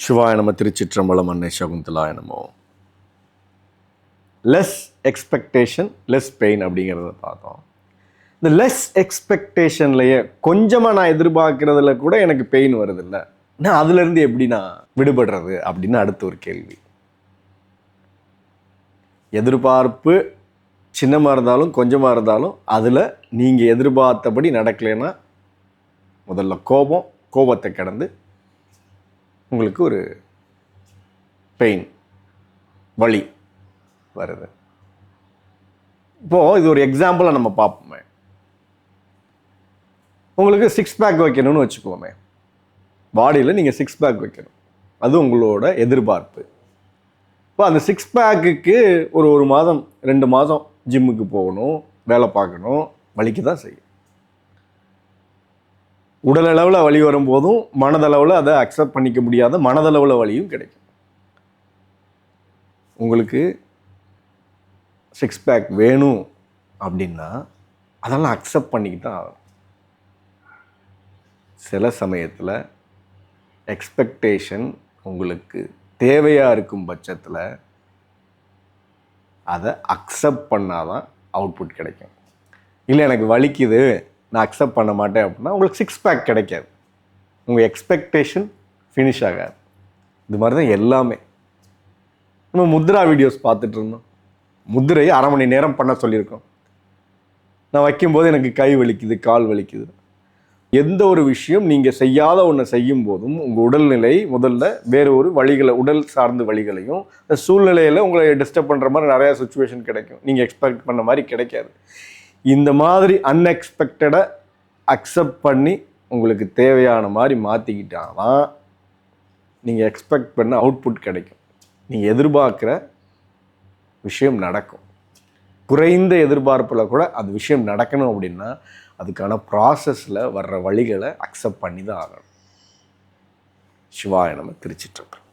சிவாய நம. திருச்சிற்றம்பலம். அன்னை சகுந்தலாய நமோ. லெஸ் எக்ஸ்பெக்டேஷன் லெஸ் பெயின் அப்படிங்கிறத பார்த்தோம். இந்த லெஸ் எக்ஸ்பெக்டேஷன்லையே கொஞ்சமாக நான் எதிர்பார்க்கறதுல கூட எனக்கு பெயின் வருது இல்லை, நான் அதுலேருந்து எப்படி நான் விடுபடுறது அப்படின்னு அடுத்த ஒரு கேள்வி. எதிர்பார்ப்பு சின்னமாக இருந்தாலும் கொஞ்சமாக இருந்தாலும் அதில் நீங்கள் எதிர்பார்த்தபடி நடக்கலைன்னா முதல்ல கோபத்தை கடந்து உங்களுக்கு ஒரு பெயின், வலி வருது. இப்போது இது ஒரு எக்ஸாம்பிளாக நம்ம பார்ப்போமே. உங்களுக்கு 6 பேக் வைக்கணும்னு வச்சுக்கோமே, பாடியில் நீங்கள் 6 பேக் வைக்கணும், அது உங்களோட எதிர்பார்ப்பு. இப்போ அந்த 6 பேக்குக்கு ஒரு மாதம் 2 மாதம் ஜிம்முக்கு போகணும், வேலை பார்க்கணும், வலிக்கு தான் செய்யும். உடல் அளவில் வலி வரும்போதும் மனதளவில் அதை அக்செப்ட் பண்ணிக்க முடியாத மனதளவில் வலியும் கிடைக்கும். உங்களுக்கு 6 பேக் வேணும் அப்படின்னா அதெல்லாம் அக்செப்ட் பண்ணிக்கிட்டு தான் ஆகணும். சில சமயத்தில் எக்ஸ்பெக்டேஷன் உங்களுக்கு தேவையாக இருக்கும் பட்சத்தில் அதை அக்செப்ட் பண்ணாதான் அவுட்புட் கிடைக்கும். இல்லை எனக்கு வலிக்குது, நான் அக்செப்ட் பண்ண மாட்டேன் அப்படின்னா உங்களுக்கு 6 பேக் கிடைக்காது, உங்கள் எக்ஸ்பெக்டேஷன் ஃபினிஷ் ஆகாது. இது மாதிரி தான் எல்லாமே. நம்ம முத்ரா வீடியோஸ் பார்த்துட்டு இருந்தோம். முத்திரையை 1/2 மணி நேரம் பண்ண சொல்லியிருக்கோம். நான் வைக்கும்போது எனக்கு கை வலிக்குது, கால் வலிக்குது. எந்த ஒரு விஷயம் நீங்கள் செய்யாத ஒன்று செய்யும் போதும் உங்கள் உடல்நிலை முதல்ல வேறு ஒரு வழிகளை, உடல் சார்ந்த வழிகளையும், சூழ்நிலையில் உங்களை டிஸ்டர்ப் பண்ணுற மாதிரி நிறையா சுச்சுவேஷன் கிடைக்கும். நீங்கள் எக்ஸ்பெக்ட் பண்ண மாதிரி கிடைக்காது. இந்த மாதிரி அன்எக்ஸ்பெக்டடை அக்செப்ட் பண்ணி உங்களுக்கு தேவையான மாதிரி மாற்றிக்கிட்டாதான் நீங்கள் எக்ஸ்பெக்ட் பண்ண அவுட்புட் கிடைக்கும். நீங்கள் எதிர்பார்க்குற விஷயம் நடக்கும். குறைந்த எதிர்பார்ப்பில் கூட அந்த விஷயம் நடக்கணும் அப்படின்னா அதுக்கான ப்ராசஸில் வர்ற வழிகளை அக்செப்ட் பண்ணி தான் ஆகணும். சிவாய நம. திருச்சிற்றம்பலம்.